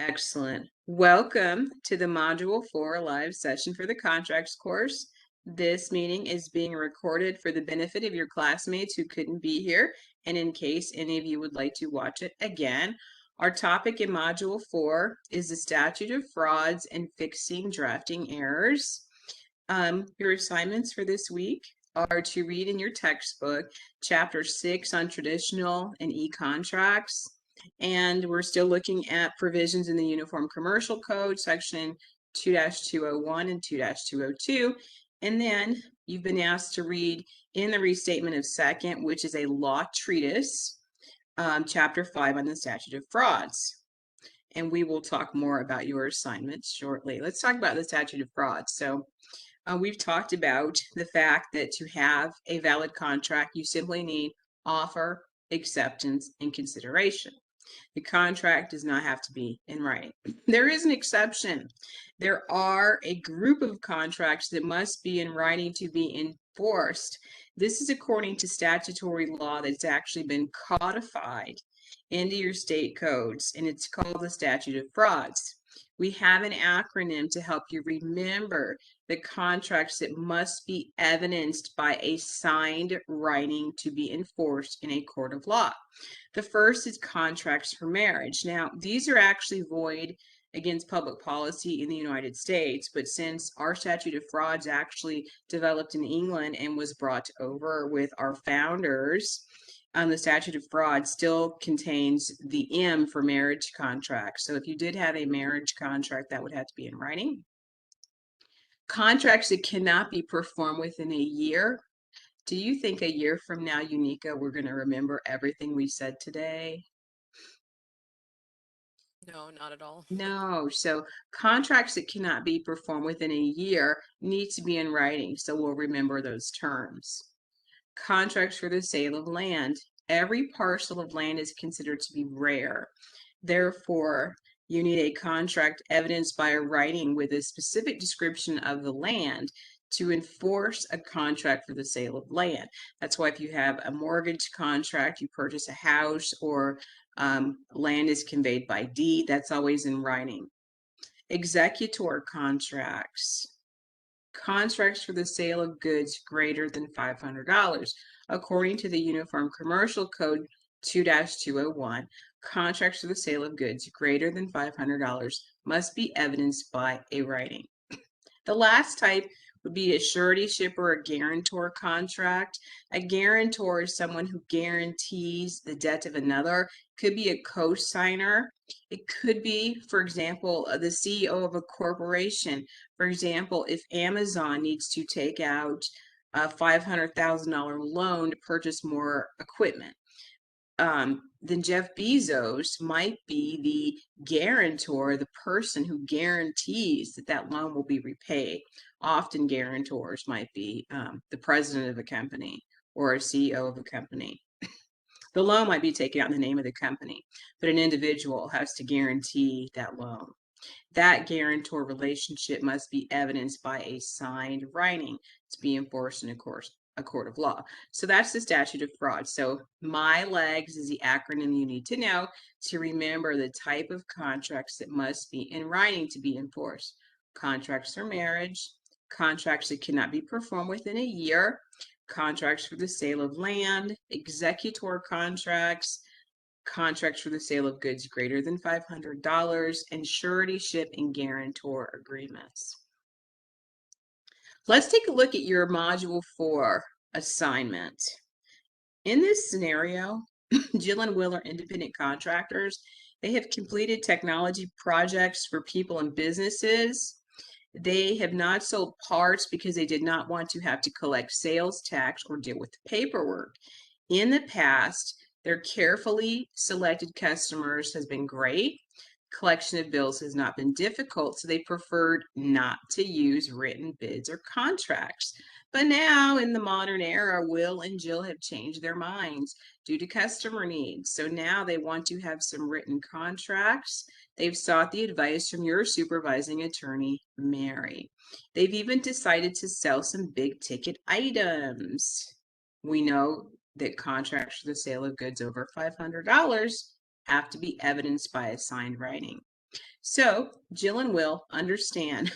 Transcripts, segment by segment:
Excellent. Welcome to the Module 4 live session for the Contracts course. This meeting is being recorded for the benefit of your classmates who couldn't be here, and in case any of you would like to watch it again. Our topic in Module 4 is the Statute of Frauds and Fixing Drafting Errors. Your assignments for this week are to read in your textbook Chapter 6 on Traditional and E-Contracts. And we're still looking at provisions in the Uniform Commercial Code, Section 2-201 and 2-202. And then you've been asked to read in the Restatement of Second, which is a law treatise, Chapter 5 on the Statute of Frauds. And we will talk more about your assignments shortly. Let's talk about the Statute of Frauds. So we've talked about the fact that to have a valid contract, you simply need offer, acceptance, and consideration. The contract does not have to be in writing. There is an exception. There are a group of contracts that must be in writing to be enforced. This is according to statutory law that's actually been codified into your state codes, and it's called the Statute of Frauds. We have an acronym to help you remember the contracts that must be evidenced by a signed writing to be enforced in a court of law. The first is contracts for marriage. Now, these are actually void against public policy in the United States, but since our statute of frauds actually developed in England and was brought over with our founders, the statute of frauds still contains the M for marriage contracts. So if you did have a marriage contract, that would have to be in writing. Contracts that cannot be performed within a year. Do you think a year from now, Unica, we're going to remember everything we said today? No, not at all. No. So contracts that cannot be performed within a year need to be in writing, so we'll remember those terms. Contracts for the sale of land. Every parcel of land is considered to be rare. Therefore, you need a contract evidenced by a writing with a specific description of the land to enforce a contract for the sale of land. That's why if you have a mortgage contract, you purchase a house, or land is conveyed by deed, that's always in writing. Executor contracts. Contracts for the sale of goods greater than $500. According to the Uniform Commercial Code 2-201, contracts for the sale of goods greater than $500 must be evidenced by a writing. The last type would be a suretyship or a guarantor contract. A guarantor is someone who guarantees the debt of another. Could be a co-signer. It could be, for example, the CEO of a corporation. For example, if Amazon needs to take out a $500,000 loan to purchase more equipment, then Jeff Bezos might be the guarantor, the person who guarantees that that loan will be repaid. Often guarantors might be the president of a company or a CEO of a company. The loan might be taken out in the name of the company, but an individual has to guarantee that loan. That guarantor relationship must be evidenced by a signed writing to be enforced in a court of law. So that's the statute of fraud. So MILEGS is the acronym you need to know to remember the type of contracts that must be in writing to be enforced. Contracts for marriage, contracts that cannot be performed within a year, contracts for the sale of land, executor contracts, contracts for the sale of goods greater than $500, and suretyship and guarantor agreements. Let's take a look at your Module 4 assignment. In this scenario, Jill and Will are independent contractors. They have completed technology projects for people and businesses. They have not sold parts because they did not want to have to collect sales tax or deal with the paperwork. In the past, their carefully selected customers has been great. Collection of bills has not been difficult, so they preferred not to use written bids or contracts. But now, in the modern era, Will and Jill have changed their minds due to customer needs. So now they want to have some written contracts. They've sought the advice from your supervising attorney, Mary. They've even decided to sell some big ticket items. We know that contracts for the sale of goods over $500 have to be evidenced by a signed writing. So Jill and Will understand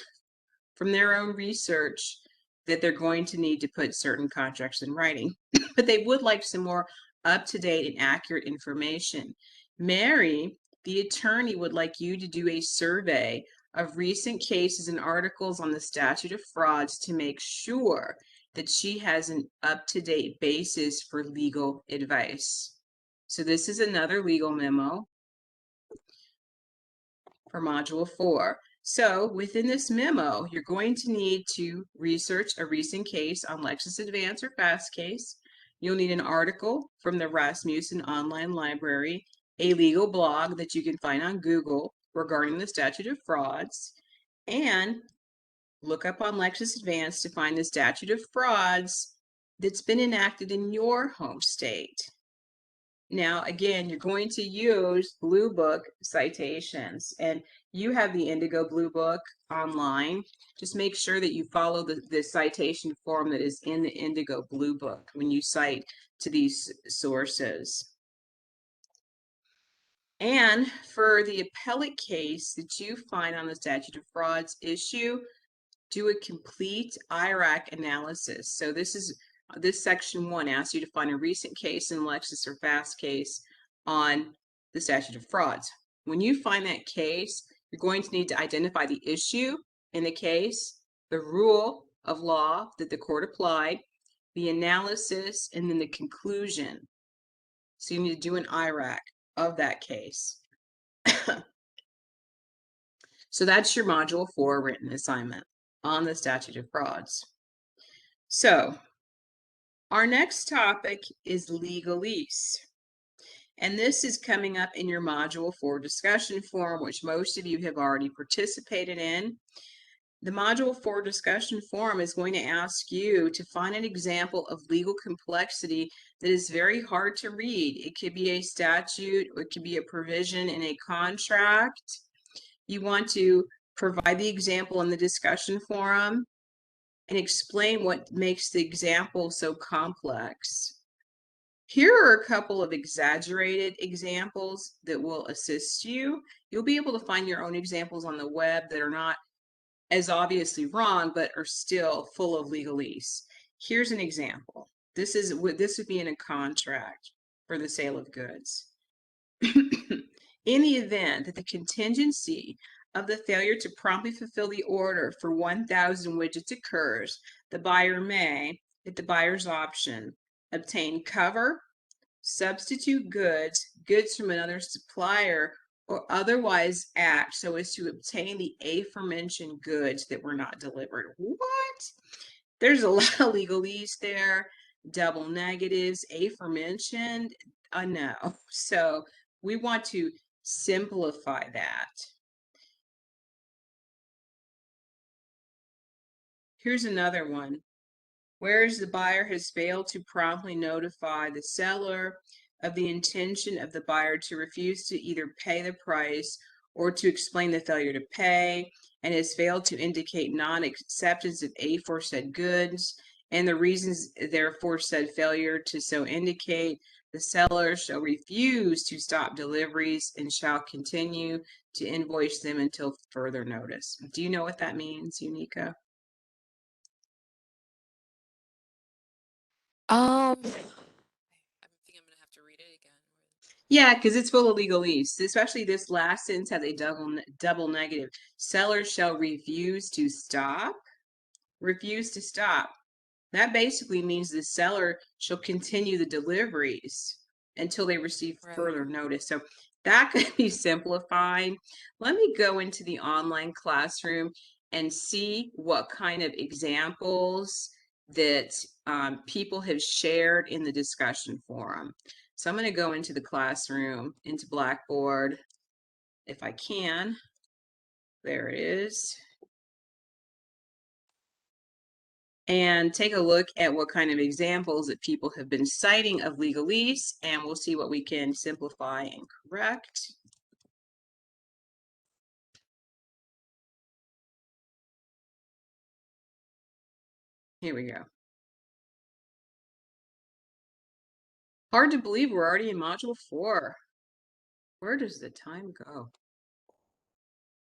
from their own research that they're going to need to put certain contracts in writing, but they would like some more up-to-date and accurate information. Mary, the attorney, would like you to do a survey of recent cases and articles on the statute of frauds to make sure that she has an up-to-date basis for legal advice. So this is another legal memo for Module 4. So within this memo, you're going to need to research a recent case on Lexis Advance or Fastcase. You'll need an article from the Rasmussen Online Library, a legal blog that you can find on Google regarding the statute of frauds, and look up on Lexis Advance to find the statute of frauds that's been enacted in your home state. Now, again, you're going to use Blue Book citations, and you have the Indigo Blue Book online. Just make sure that you follow the citation form that is in the Indigo Blue Book when you cite to these sources. And for the appellate case that you find on the statute of frauds issue, do a complete IRAC analysis. So this section 1 asks you to find a recent case in Lexis or Fastcase on the statute of frauds. When you find that case, you're going to need to identify the issue in the case, the rule of law that the court applied, the analysis, and then the conclusion. So you need to do an IRAC of that case. So that's your Module 4 written assignment on the statute of frauds. So our next topic is legalese. And this is coming up in your Module 4 discussion forum, which most of you have already participated in. The Module 4 discussion forum is going to ask you to find an example of legal complexity that is very hard to read. It could be a statute, or it could be a provision in a contract. You want to provide the example in the discussion forum and explain what makes the example so complex. Here are a couple of exaggerated examples that will assist you. You'll be able to find your own examples on the web that are not as obviously wrong, but are still full of legalese. Here's an example. This would be in a contract for the sale of goods. In the event that the contingency of the failure to promptly fulfill the order for 1,000 widgets occurs, the buyer may, at the buyer's option, obtain cover, substitute goods, goods from another supplier, or otherwise act so as to obtain the aforementioned goods that were not delivered. What? There's a lot of legalese there, double negatives, aforementioned. No. So we want to simplify that. Here's another one. Whereas the buyer has failed to promptly notify the seller of the intention of the buyer to refuse to either pay the price or to explain the failure to pay, and has failed to indicate non-acceptance of aforesaid goods, and the reasons therefore said failure to so indicate, the seller shall refuse to stop deliveries and shall continue to invoice them until further notice. Do you know what that means, Unica? I think I'm gonna have to read it again. Yeah, because it's full of legalese. Especially this last sentence has a double negative. Seller shall refuse to stop. Refuse to stop. That basically means the seller shall continue the deliveries until they receive further notice. So that could be simplified. Let me go into the online classroom and see what kind of examples that people have shared in the discussion forum. So I'm going to go into the classroom, into Blackboard, if I can. There it is. And take a look at what kind of examples that people have been citing of legalese, and we'll see what we can simplify and correct. Here we go. Hard to believe we're already in Module 4. Where does the time go?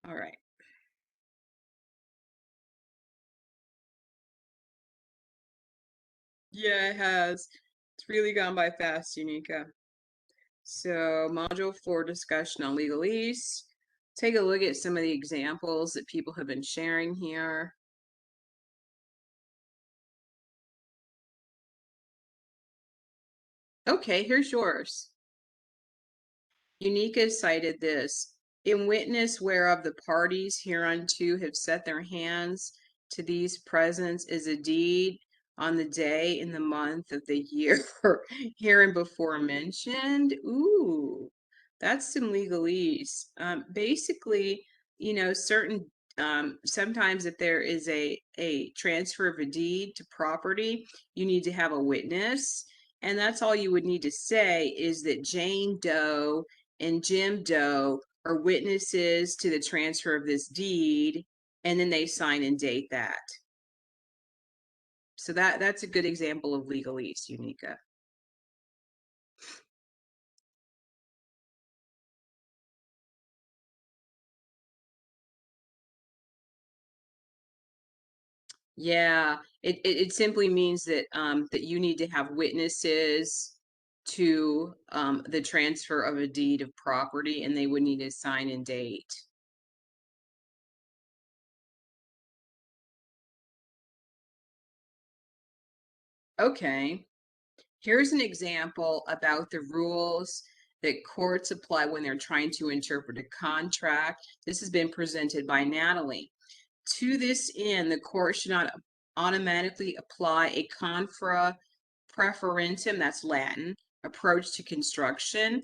All right. Yeah, it has. It's really gone by fast, Unica. So, Module 4 discussion on legalese. Take a look at some of the examples that people have been sharing here. Okay, here's yours. Unica cited this. In witness whereof the parties hereunto have set their hands to these presents is a deed on the day in the month of the year hereinbefore mentioned. Ooh, that's some legalese. Basically, certain sometimes if there is a transfer of a deed to property, you need to have a witness. And that's all you would need to say is that Jane Doe and Jim Doe are witnesses to the transfer of this deed, and then they sign and date that. So that's a good example of legalese, Unica. Yeah, it simply means that that you need to have witnesses to the transfer of a deed of property, and they would need to sign and date. Okay. Here's an example about the rules that courts apply when they're trying to interpret a contract. This has been presented by Natalie. To this end, the court should not automatically apply a contra preferentum, that's Latin, approach to construction.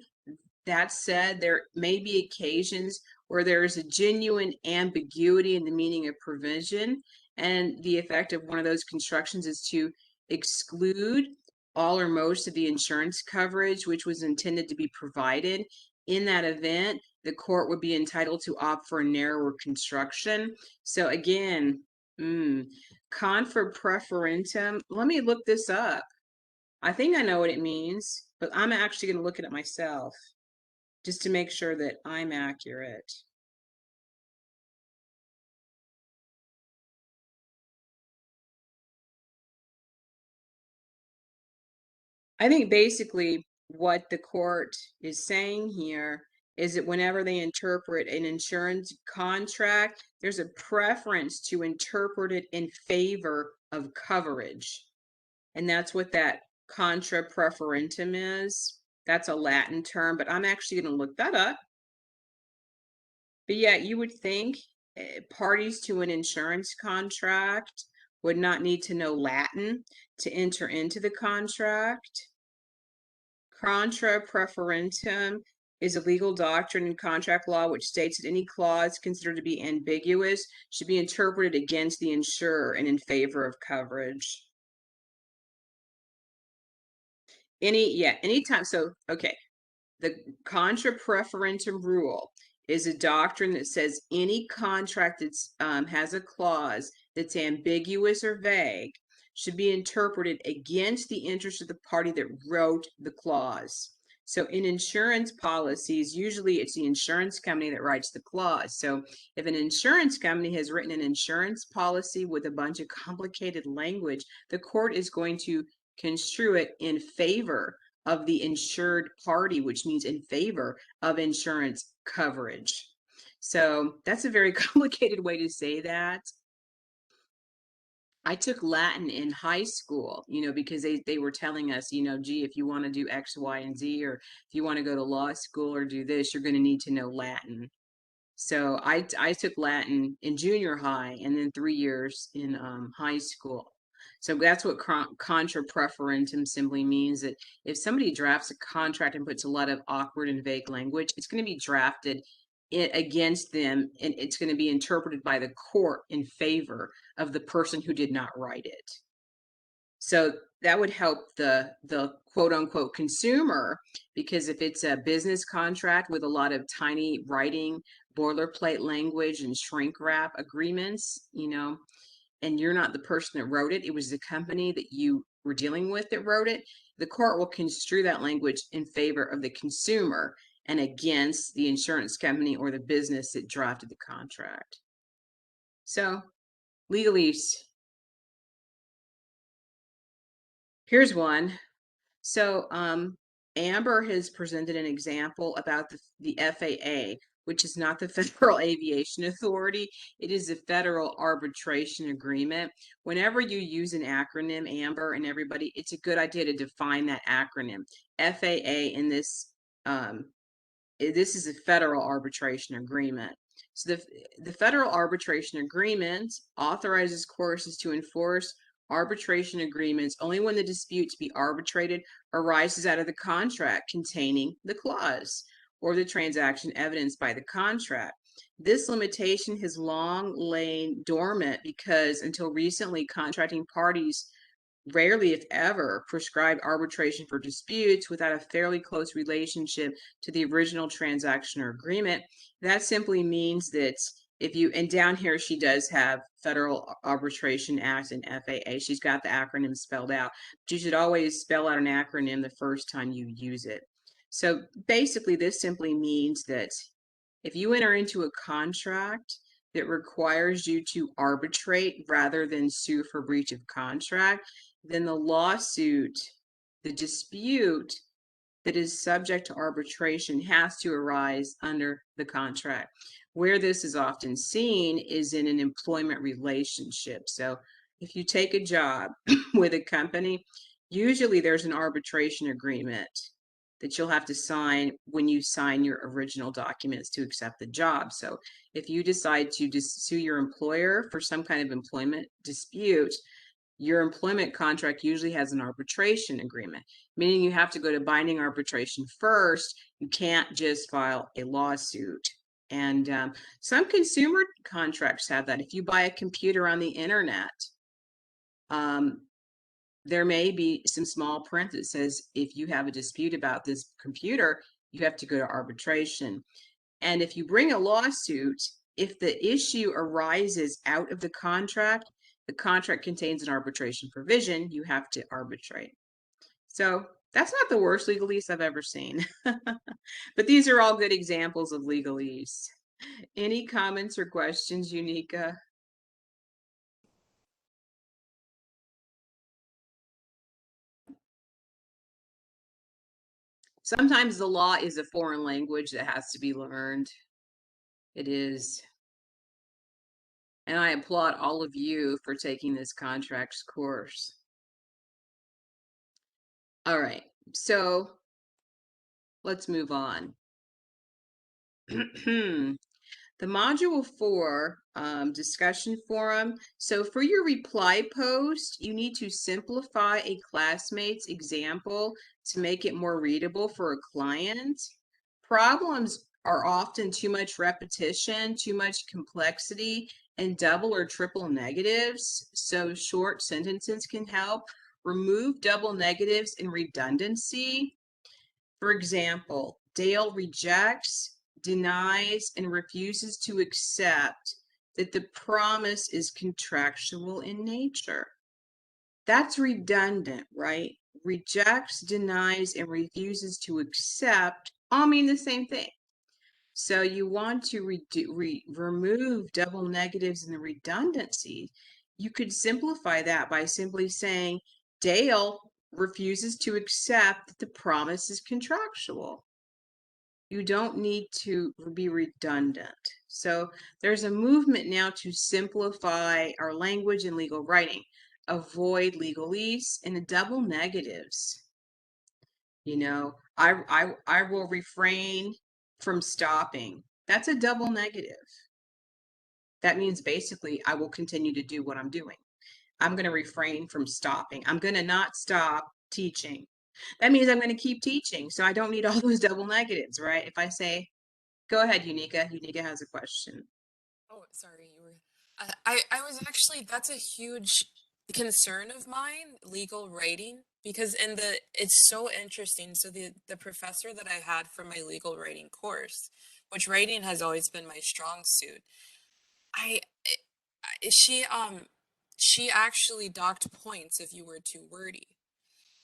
That said, there may be occasions where there is a genuine ambiguity in the meaning of provision, and the effect of one of those constructions is to exclude all or most of the insurance coverage which was intended to be provided. In that event, the court would be entitled to opt for a narrower construction. So again, contra preferentum, let me look this up. I think I know what it means, but I'm actually going to look at it myself just to make sure that I'm accurate. I think basically what the court is saying here is that whenever they interpret an insurance contract, there's a preference to interpret it in favor of coverage. And that's what that contra preferentum is. That's a Latin term, but I'm actually going to look that up. But yeah, you would think parties to an insurance contract would not need to know Latin to enter into the contract. Contra preferentum is a legal doctrine in contract law which states that any clause considered to be ambiguous should be interpreted against the insurer and in favor of coverage. Anytime. So, okay, the contra preferentum rule is a doctrine that says any contract that has a clause that's ambiguous or vague should be interpreted against the interest of the party that wrote the clause. So in insurance policies, usually it's the insurance company that writes the clause. So if an insurance company has written an insurance policy with a bunch of complicated language, the court is going to construe it in favor of the insured party, which means in favor of insurance coverage. So that's a very complicated way to say that. I took Latin in high school, because they were telling us, gee, if you want to do X, Y, and Z, or if you want to go to law school or do this, you're going to need to know Latin. So I took Latin in junior high and then 3 years in high school. So that's what contra preferentum simply means, that if somebody drafts a contract and puts a lot of awkward and vague language, it's going to be drafted against them, and it's going to be interpreted by the court in favor of the person who did not write it. So that would help the quote unquote consumer, because if it's a business contract with a lot of tiny writing, boilerplate language, and shrink wrap agreements, and you're not the person that wrote it, it was the company that you were dealing with that wrote it, the court will construe that language in favor of the consumer. and against the insurance company or the business that drafted the contract. So, legalese. Here's one. So, Amber has presented an example about the FAA, which is not the Federal Aviation Authority. It is the Federal Arbitration Agreement. Whenever you use an acronym, Amber and everybody, it's a good idea to define that acronym. FAA in this is a Federal Arbitration Agreement. So the Federal Arbitration Agreement authorizes courts to enforce arbitration agreements only when the dispute to be arbitrated arises out of the contract containing the clause or the transaction evidenced by the contract. This limitation has long lain dormant because until recently, contracting parties rarely, if ever, prescribed arbitration for disputes without a fairly close relationship to the original transaction or agreement. That simply means that if you, and down here she does have Federal Arbitration Act and FAA. She's got the acronym spelled out. But you should always spell out an acronym the first time you use it. So basically, this simply means that if you enter into a contract that requires you to arbitrate rather than sue for breach of contract, then the lawsuit, the dispute that is subject to arbitration has to arise under the contract. Where this is often seen is in an employment relationship. So if you take a job with a company, usually there's an arbitration agreement that you'll have to sign when you sign your original documents to accept the job. So if you decide to sue your employer for some kind of employment dispute, your employment contract usually has an arbitration agreement, meaning you have to go to binding arbitration first. You can't just file a lawsuit. And some consumer contracts have that. If you buy a computer on the internet, there may be some small print that says if you have a dispute about this computer, you have to go to arbitration. And if you bring a lawsuit, if the issue arises out of the contract contains an arbitration provision, you have to arbitrate. So that's not the worst legalese I've ever seen. But these are all good examples of legalese. Any comments or questions, Unica? Sometimes the law is a foreign language that has to be learned. It is. And I applaud all of you for taking this contracts course. All right, so let's move on. The Module 4 discussion forum. So for your reply post, you need to simplify a classmate's example to make it more readable for a client. Problems are often too much repetition, too much complexity, and double or triple negatives. So short sentences can help. Remove double negatives and redundancy. For example, Dale rejects, denies, and refuses to accept that the promise is contractual in nature. That's redundant, right? Rejects, denies, and refuses to accept all mean the same thing. So you want to remove double negatives and the redundancy. You could simplify that by simply saying Dale refuses to accept that the promise is contractual. You don't need to be redundant. So there's a movement now to simplify our language and legal writing, avoid legalese and the double negatives. You know, I will refrain from stopping. That's a double negative. That means basically I will continue to do what I'm doing. I'm going to refrain from stopping. I'm going to not stop teaching. That means I'm going to keep teaching. So I don't need all those double negatives, right? If I say, go ahead, Unica. Unica has a question. Oh, sorry, you were. I was actually, that's a huge concern of mine, legal writing, because it's so interesting. So the professor that I had for my legal writing course, which writing has always been my strong suit, I, I she actually docked points if you were too wordy.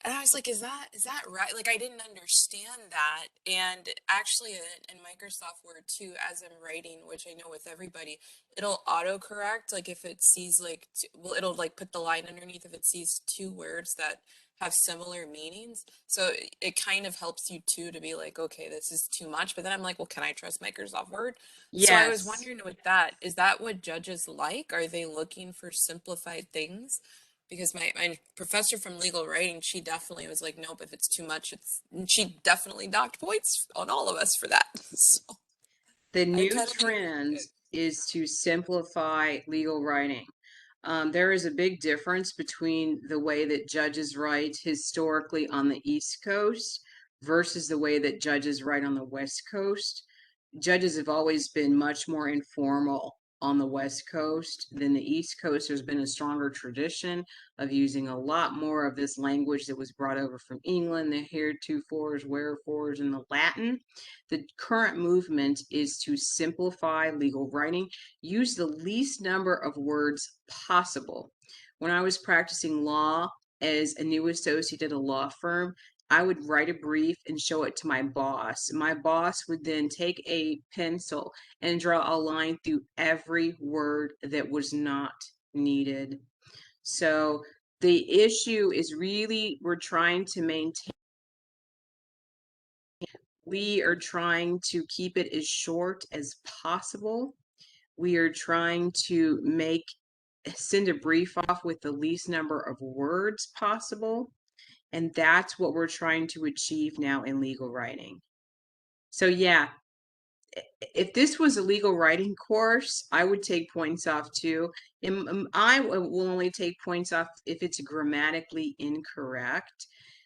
And I was like, is that right? Like I didn't understand that. And actually in Microsoft Word too, as I'm writing, which I know with everybody, it'll autocorrect. Like if it sees like, well, it'll like put the line underneath if it sees two words that have similar meanings. So it kind of helps you too to be like, okay, this is too much. But then I'm like, well, can I trust Microsoft Word? So I was Yes. wondering with that, is that what judges like? Are they looking for simplified things? Because my professor from legal writing, she definitely was like, nope, if it's too much, it's, and she definitely docked points on all of us for that. So The I new kind of like, trend is to simplify legal writing. There is a big difference between the way that judges write historically on the East Coast versus the way that judges write on the West Coast. Judges have always been much more informal on the West Coast than the East Coast. There's been a stronger tradition of using a lot more of this language that was brought over from England, the heretofores, wherefores, and the Latin. The current movement is to simplify legal writing, use the least number of words possible. When I was practicing law as a new associate at a law firm, I would write a brief and show it to my boss. My boss would then take a pencil and draw a line through every word that was not needed. So the issue is really we are trying to keep it as short as possible. We are trying to send a brief off with the least number of words possible. And that's what we're trying to achieve now in legal writing. So yeah, if this was a legal writing course, I would take points off too. Will only take points off if it's grammatically incorrect.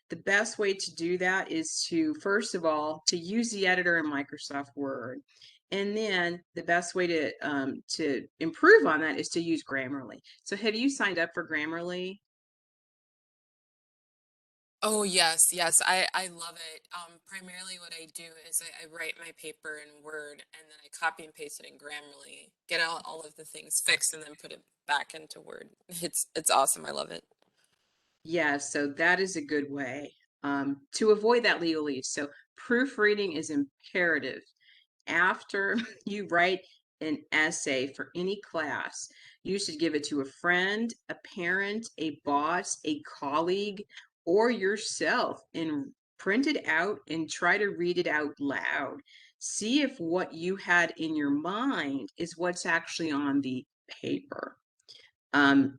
The best way to do that is to, first of all, to use the editor in Microsoft Word. And then the best way to improve on that is to use Grammarly. So have you signed up for Grammarly? oh yes, yes, I love it. Primarily what I do is I write my paper in Word and then I copy and paste it in Grammarly, get all of the things fixed, and then put it back into Word. It's awesome. I love it. Yeah, so that is a good way to avoid that legalese. So proofreading is imperative. After you write an essay for any class, you should give it to a friend, a parent, a boss, a colleague, or yourself and print it out and try to read it out loud. See if what you had in your mind is what's actually on the paper.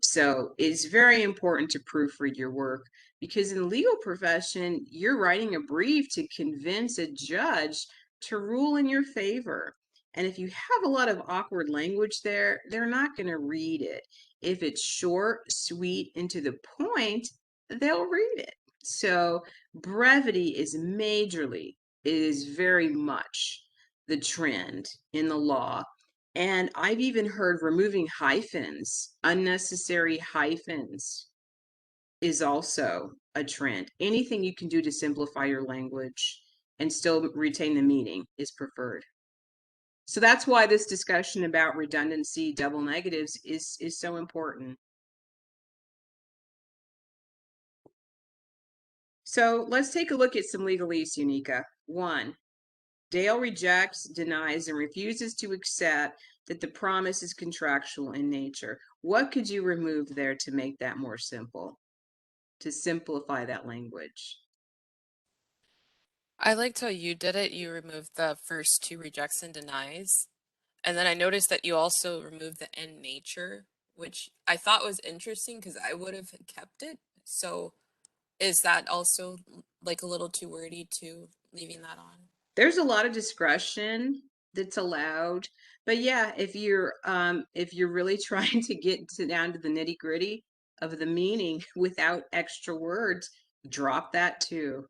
So it's very important to proofread your work because in the legal profession, you're writing a brief to convince a judge to rule in your favor. And if you have a lot of awkward language there, they're not going to read it. If it's short, sweet, and to the point, they'll read it. So brevity is it is very much the trend in the law, and I've even heard removing hyphens, unnecessary hyphens, is also a trend. Anything you can do to simplify your language and still retain the meaning is preferred. So that's why this discussion about redundancy, double negatives is so important. So let's take a look at some legalese, Unica. One, Dale rejects, denies, and refuses to accept that the promise is contractual in nature. What could you remove there to make that more simple, to simplify that language? I liked how you did it. You removed the first two rejects and denies. And then I noticed that you also removed the in nature, which I thought was interesting because I would have kept it. So is that also like a little too wordy to leaving that on? There's a lot of discretion that's allowed, but yeah, if you're really trying to get down to the nitty gritty of the meaning without extra words, drop that too.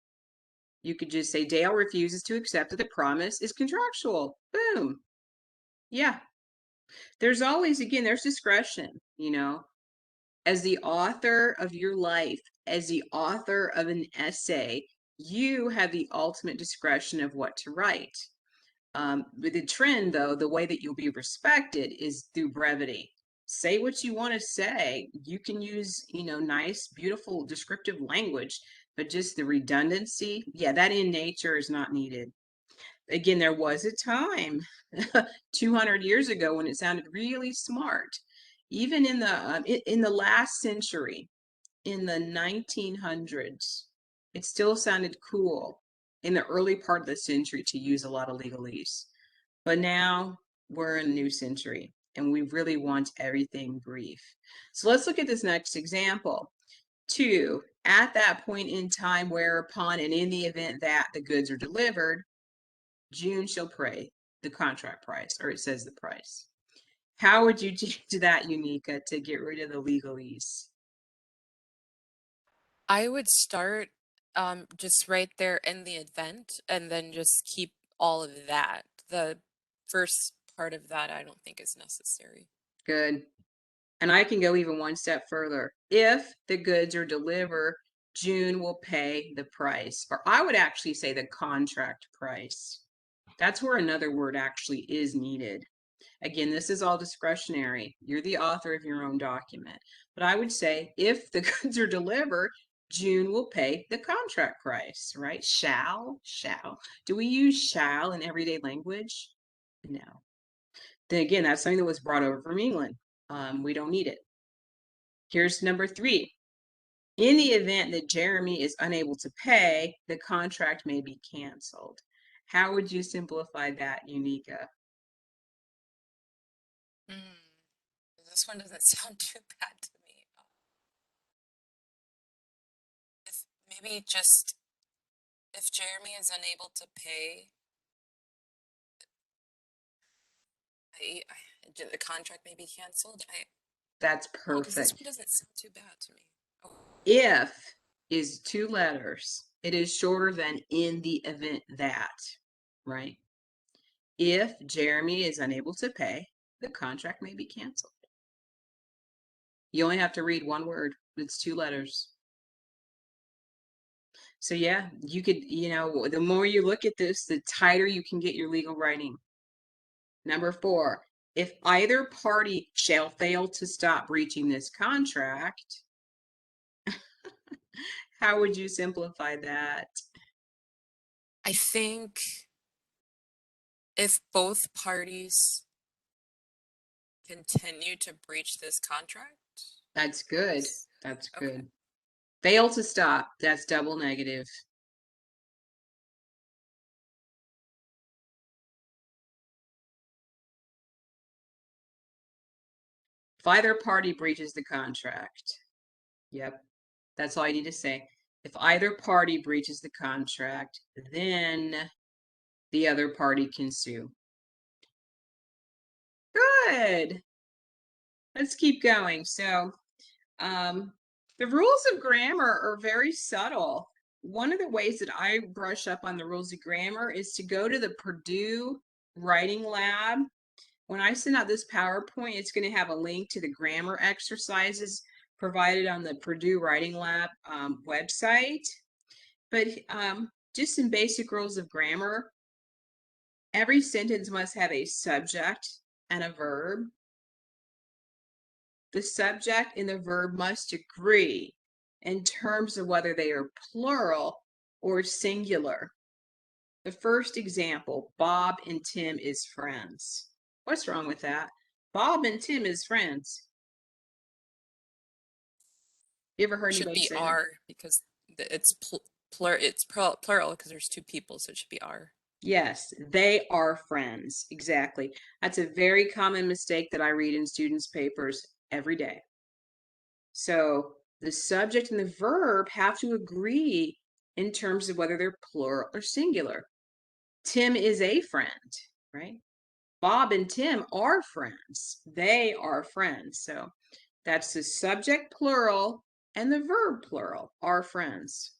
You could just say Dale refuses to accept that the promise is contractual. Boom. Yeah. There's always, again, there's discretion, as the author of your life, as the author of an essay, you have the ultimate discretion of what to write. With the trend, though, the way that you'll be respected is through brevity. Say what you want to say. You can use, nice, beautiful, descriptive language, but just the redundancy, yeah, that in nature is not needed. Again, there was a time 200 years ago when it sounded really smart. Even in the last century, in the 1900s, it still sounded cool in the early part of the century to use a lot of legalese. But now we're in a new century and we really want everything brief. So let's look at this next example. 2, at that point in time whereupon and in the event that the goods are delivered, June shall pay the contract price, or it says the price. How would you change that, Unica, to get rid of the legalese? I would start just right there in the event and then just keep all of that. The first part of that I don't think is necessary. Good. And I can go even one step further. If the goods are delivered, June will pay the price. Or I would actually say the contract price. That's where another word actually is needed. Again, this is all discretionary. You're the author of your own document. But I would say if the goods are delivered, June will pay the contract price, right? Shall. Do we use shall in everyday language? No. Then again, that's something that was brought over from England. We don't need it. Here's number 3. In the event that Jeremy is unable to pay, the contract may be canceled. How would you simplify that, Unica? Mm, this one doesn't sound too bad to me. If maybe just if Jeremy is unable to pay, the contract may be canceled. That's Oh, because this one perfect. doesn't sound too bad to me. Oh, If is 2 letters. It is shorter than in the event that, right? If Jeremy is unable to pay, the contract may be canceled. You only have to read one word. It's 2 letters. So yeah, you could, the more you look at this, the tighter you can get your legal writing. Number 4, if either party shall fail to stop breaching this contract, how would you simplify that? I think if both parties continue to breach this contract, That's good. is That's okay. good. Fail to stop, that's double negative. If either party breaches the contract, yep, that's all you need to say. If either party breaches the contract, then the other party can sue. Good. Let's keep going. So, the rules of grammar are very subtle. One of the ways that I brush up on the rules of grammar is to go to the Purdue Writing Lab. When I send out this PowerPoint, it's going to have a link to the grammar exercises provided on the Purdue Writing Lab website. But just some basic rules of grammar. Every sentence must have a subject and a verb. The subject and the verb must agree in terms of whether they are plural or singular. The first example, Bob and Tim is friends. What's wrong with that? Bob and Tim is friends. You ever heard Should anybody be say that? are because it's plural because there's two people, so it should be are. Yes, they are friends. Exactly. That's a very common mistake that I read in students' papers every day. So the subject and the verb have to agree in terms of whether they're plural or singular. Tim is a friend, right? Bob and Tim are friends. They are friends. So that's the subject plural and the verb plural are friends.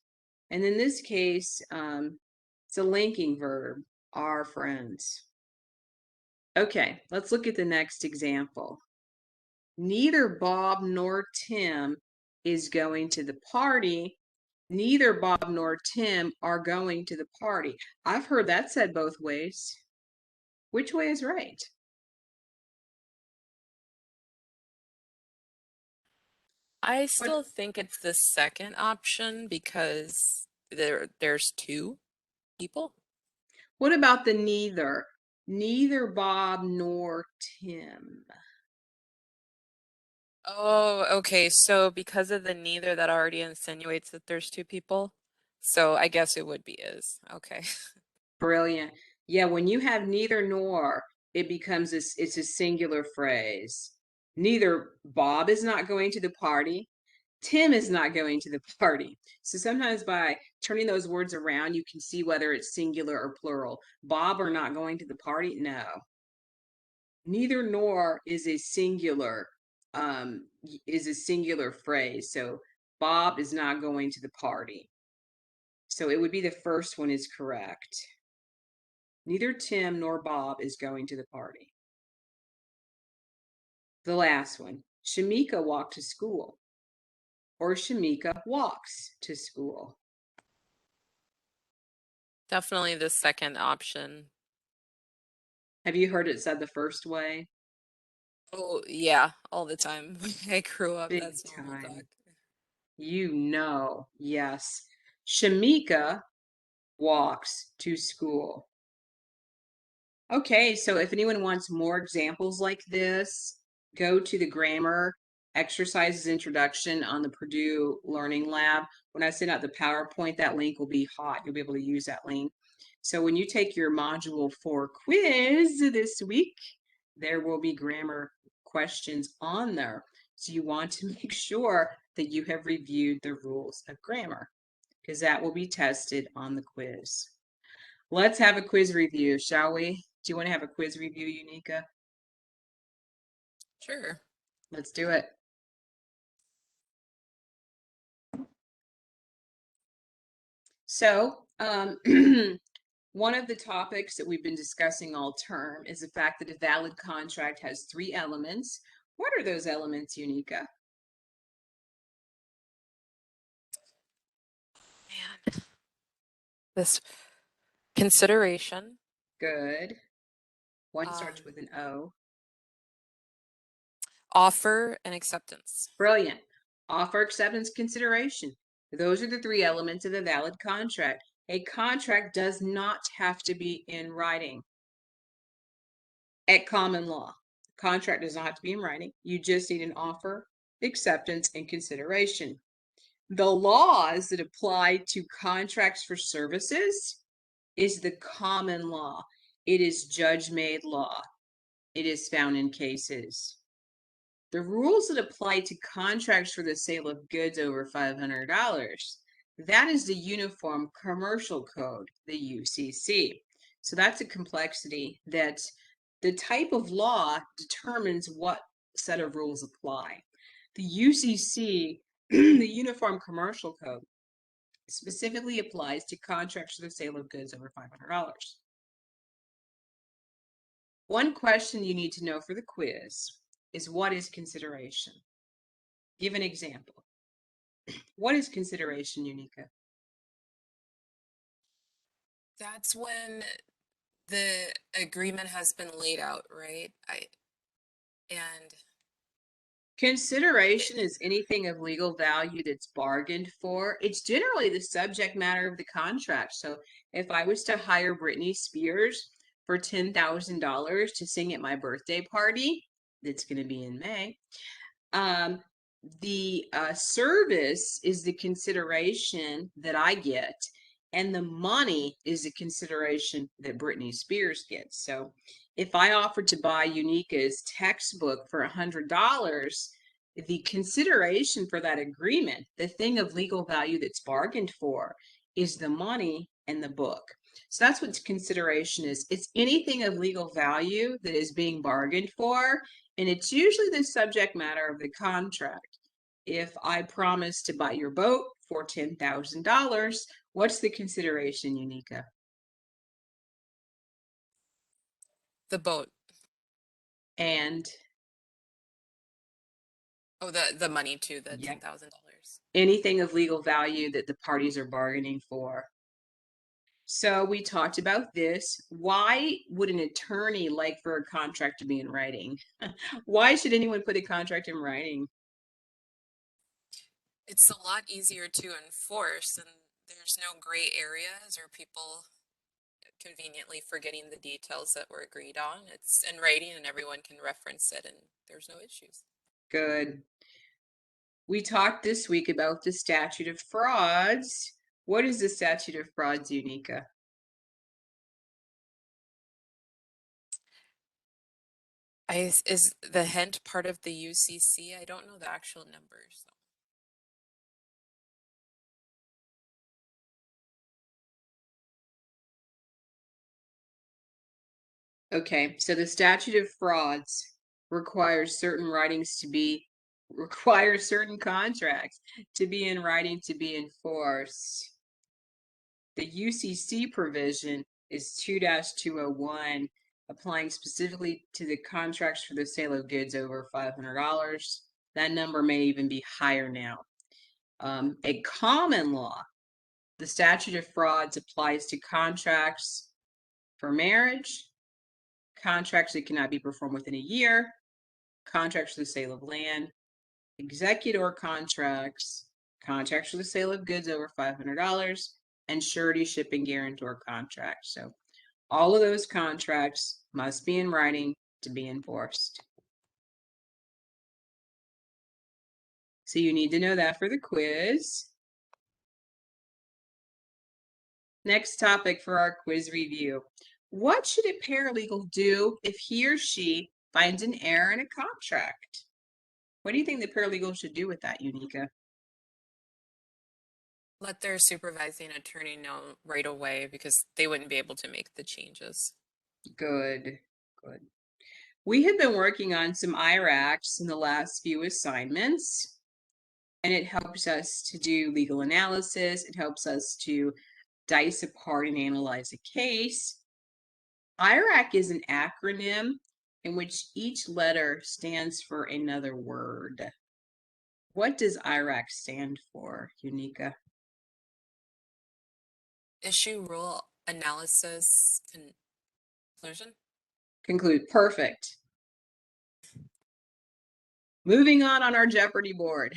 And in this case, it's a linking verb, are friends. Okay, let's look at the next example. Neither Bob nor Tim is going to the party. Neither Bob nor Tim are going to the party. I've heard that said both ways. Which way is right? I What still think it's the second option because there's two people. what about the neither? Neither Bob nor Tim. Oh, okay. So because of the neither, that already insinuates that there's two people. So I guess it would be is. Okay. Brilliant. Yeah, when you have neither nor, it becomes it's a singular phrase. Neither Bob is not going to the party, Tim is not going to the party. So sometimes by turning those words around, you can see whether it's singular or plural. Bob are not going to the party? No. Neither nor is a singular phrase. So Bob is not going to the party. So it would be the first one is correct. Neither Tim nor Bob is going to the party. The last one, Shamika walked to school, or Shamika walks to school. Definitely the second option. Have you heard it said the first way? Oh, yeah, all the time. I grew up, Big that's normal talk. time. Yes. Shamika walks to school. Okay, so if anyone wants more examples like this, go to the grammar exercises introduction on the Purdue Learning Lab. When I send out the PowerPoint, that link will be hot. You'll be able to use that link. So when you take your Module 4 quiz this week, there will be grammar questions on there. So you want to make sure that you have reviewed the rules of grammar because that will be tested on the quiz. Let's have a quiz review, shall we? Do you want to have a quiz review, Unica? Sure. Let's do it. So, one of the topics that we've been discussing all term is the fact that a valid contract has three elements. What are those elements, Unica? Man. This consideration, Good. One um, starts with an O. offer, and acceptance. Brilliant. Offer, acceptance, consideration. Those are the three elements of a valid contract. A contract does not have to be in writing. At common law, contract does not have to be in writing. You just need an offer, acceptance, and consideration. The laws that apply to contracts for services is the common law. It is judge-made law. It is found in cases. The rules that apply to contracts for the sale of goods over $500, that is the Uniform Commercial Code, the UCC. So that's a complexity that the type of law determines what set of rules apply. The UCC, the Uniform Commercial Code, specifically applies to contracts for the sale of goods over $500. One question you need to know for the quiz is what is consideration? Give an example. What is consideration, Unica? That's when the agreement has been laid out, right? And Consideration is anything of legal value that's bargained for. It's generally the subject matter of the contract. So if I was to hire Britney Spears for $10,000 to sing at my birthday party, that's going to be in May, um, the service is the consideration that I get, and the money is the consideration that Britney Spears gets. So if I offered to buy Unica's textbook for $100, the consideration for that agreement, the thing of legal value that's bargained for, is the money and the book. So that's what consideration is. It's anything of legal value that is being bargained for, and it's usually the subject matter of the contract. If I promise to buy your boat for $10,000, what's the consideration, Unica? the boat. And Oh, the money too, the yeah, $10,000. anything of legal value that the parties are bargaining for. So we talked about this. Why would an attorney like for a contract to be in writing? Why should anyone put a contract in writing? It's a lot easier to enforce, and there's no gray areas or people conveniently forgetting the details that were agreed on. It's in writing and everyone can reference it, and there's no issues. Good. We talked this week about the statute of frauds. What is the statute of frauds, Unica? Is the hint part of the UCC? I don't know the actual numbers. Okay, so the statute of frauds requires requires certain contracts to be in writing to be enforced. The UCC provision is 2-201, applying specifically to the contracts for the sale of goods over $500. That number may even be higher now. A common law, the statute of frauds applies to contracts for marriage, contracts that cannot be performed within a year, contracts for the sale of land, executor contracts, contracts for the sale of goods over $500, and surety shipping guarantor contracts. So all of those contracts must be in writing to be enforced. So you need to know that for the quiz. Next topic for our quiz review. What should a paralegal do if he or she finds an error in a contract? What do you think the paralegal should do with that, Unica? Let their supervising attorney know right away because they wouldn't be able to make the changes. Good, good. We have been working on some IRACs in the last few assignments, and it helps us to do legal analysis. It helps us to dice apart and analyze a case. IRAC is an acronym in which each letter stands for another word. What does IRAC stand for, Unica? Issue, rule, analysis, conclusion. Conclude. Perfect. Moving on our Jeopardy board.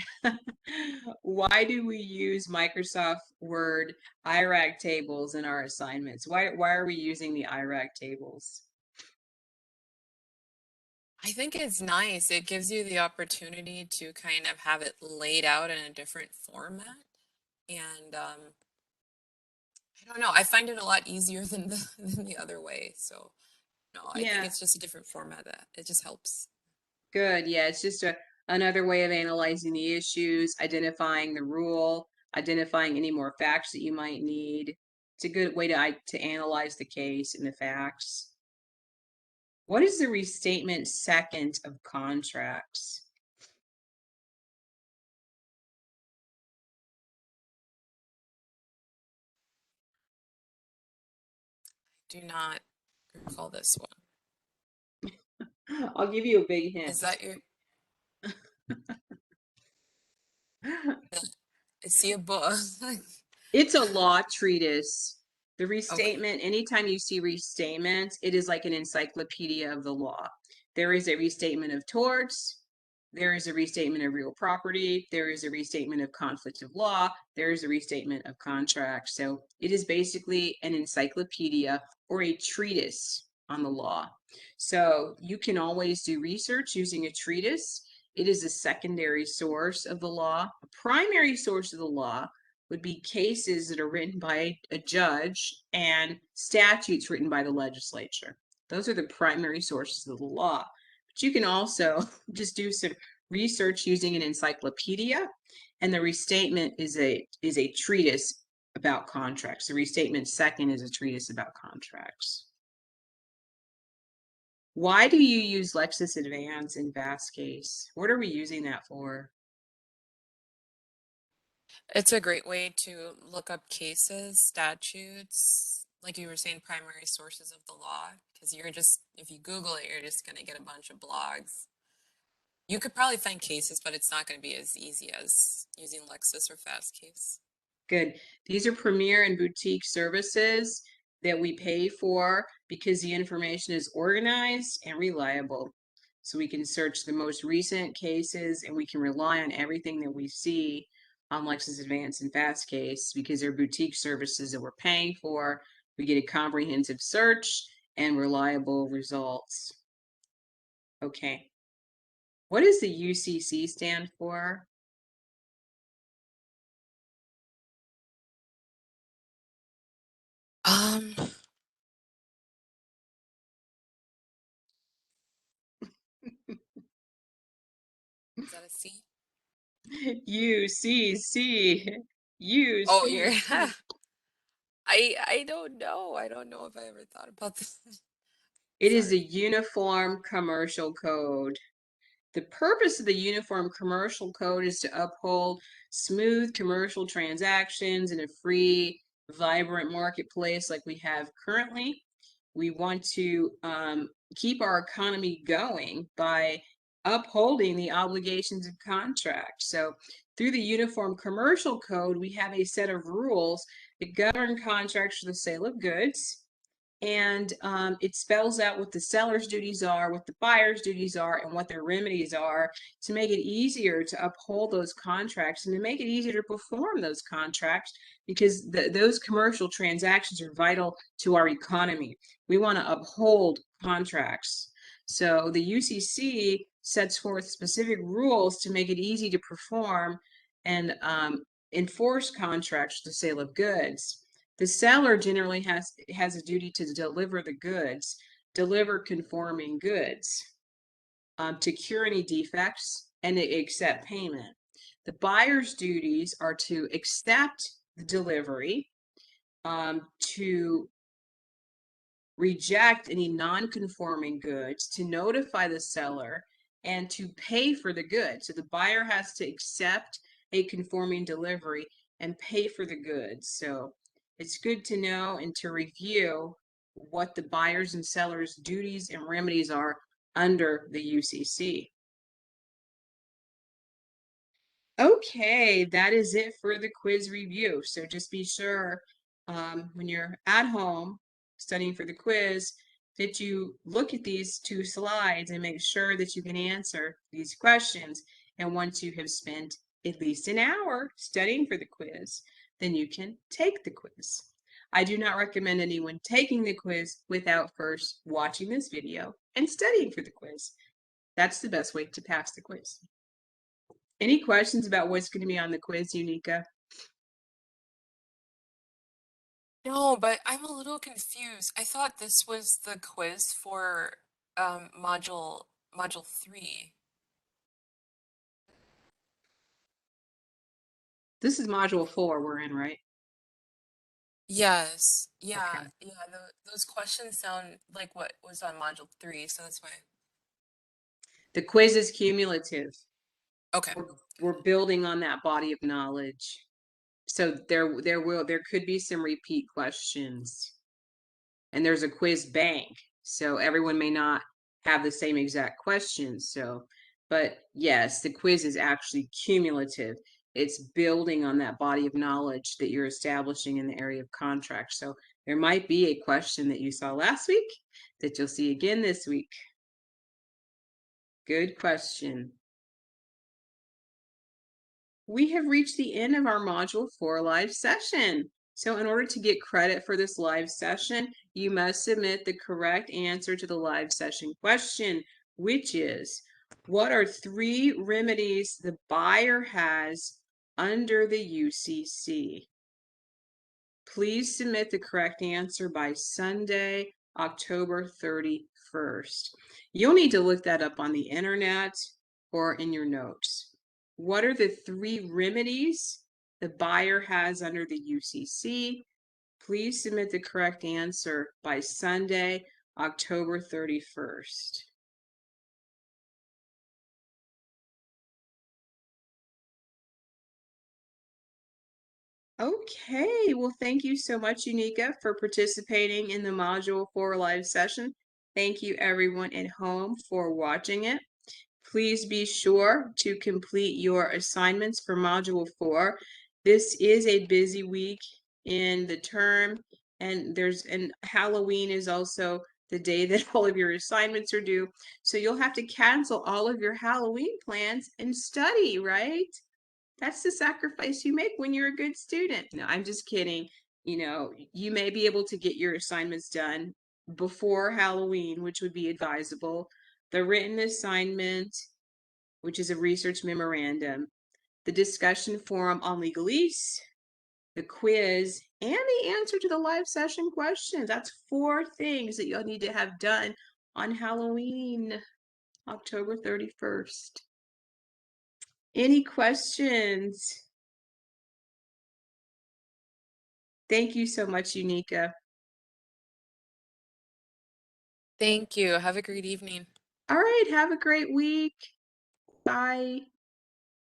Why do we use Microsoft Word IRAC tables in our assignments? Why are we using the IRAC tables? I think it's nice. It gives you the opportunity to kind of have it laid out in a different format. And I don't know, I find it a lot easier than the other way. So no, I think Yeah, it's just a different format that it just helps. good. Yeah, it's just another way of analyzing the issues, identifying the rule, identifying any more facts that you might need. It's a good way to analyze the case and the facts. What is the restatement second of contracts? Do not recall this one. I'll give you a big Is hint. that your, I see a book. It's a law treatise. The Okay. restatement, anytime you see restatement, it is like an encyclopedia of the law. There is a restatement of torts. There is a restatement of real property. There is a restatement of conflict of law. There is a restatement of contract. So it is basically an encyclopedia or a treatise on the law. So you can always do research using a treatise. It is a secondary source of the law. A primary source of the law would be cases that are written by a judge and statutes written by the legislature. Those are the primary sources of the law. But you can also just do some research using an encyclopedia, and the restatement is a treatise about contracts. The restatement second is a treatise about contracts. Why do you use Lexis Advance in Vascase? What are we using that for? It's a great way to look up cases, statutes, like you were saying, primary sources of the law, because you're just, if you Google it, you're just going to get a bunch of blogs. You could probably find cases, but it's not going to be as easy as using Lexis or Fastcase. Good. These are premier and boutique services that we pay for because the information is organized and reliable. So we can search the most recent cases and we can rely on everything that we see on Lexus Advance and Fastcase because they're boutique services that we're paying for. We get a comprehensive search and reliable results. Okay. What does the UCC stand for? Um, is that a C? UCC. Oh, you're UCC. I don't know. I don't know if I ever thought about this. It is the Sorry. Uniform Commercial Code. The purpose of the Uniform Commercial Code is to uphold smooth commercial transactions in a free, vibrant marketplace like we have currently. We want to keep our economy going by upholding the obligations of contracts. So, through the Uniform Commercial Code, we have a set of rules that govern contracts for the sale of goods, and it spells out what the seller's duties are, what the buyer's duties are, and what their remedies are to make it easier to uphold those contracts and to make it easier to perform those contracts because those commercial transactions are vital to our economy. We want to uphold contracts. So the UCC sets forth specific rules to make it easy to perform and enforce contracts for the sale of goods. The seller generally has a duty to deliver the goods, deliver conforming goods, to cure any defects, and to accept payment. The buyer's duties are to accept the delivery, to reject any non-conforming goods, to notify the seller, and to pay for the goods. So the buyer has to accept a conforming delivery and pay for the goods. So it's good to know and to review what the buyers and sellers' duties and remedies are under the UCC. Okay, that is it for the quiz review. So just be sure when you're at home studying for the quiz that you look at these two slides and make sure that you can answer these questions. And once you have spent at least an hour studying for the quiz, then you can take the quiz. I do not recommend anyone taking the quiz without first watching this video and studying for the quiz. That's the best way to pass the quiz. Any questions about what's going to be on the quiz, Unica? No, but I'm a little confused. I thought this was the quiz for module 3. This is module 4 we're in, right? Yes. Yeah, Okay. yeah, those questions sound like what was on module 3, so that's why. The quiz is cumulative. Okay. We're building on that body of knowledge. So there could be some repeat questions. And there's a quiz bank. So everyone may not have the same exact questions. So, but yes, the quiz is actually cumulative. It's building on that body of knowledge that you're establishing in the area of contracts. So there might be a question that you saw last week that you'll see again this week. Good question. We have reached the end of our Module 4 live session. So in order to get credit for this live session, you must submit the correct answer to the live session question, which is, what are 3 remedies the buyer has under the UCC? Please submit the correct answer by Sunday, October 31st. You'll need to look that up on the internet or in your notes. What are the 3 remedies the buyer has under the UCC? Please submit the correct answer by Sunday, October 31st. Okay, well, thank you so much, Unica, for participating in the Module 4 live session. Thank you, everyone at home, for watching it. Please be sure to complete your assignments for Module 4. This is a busy week in the term, and Halloween is also the day that all of your assignments are due. So you'll have to cancel all of your Halloween plans and study, right? That's the sacrifice you make when you're a good student. No, I'm just kidding. You may be able to get your assignments done before Halloween, which would be advisable. The written assignment, which is a research memorandum, the discussion forum on legalese, the quiz, and the answer to the live session questions. That's 4 things that you'll need to have done on Halloween, October 31st. Any questions? Thank you so much, Unica. Thank you. Have a great evening. All right, have a great week. Bye.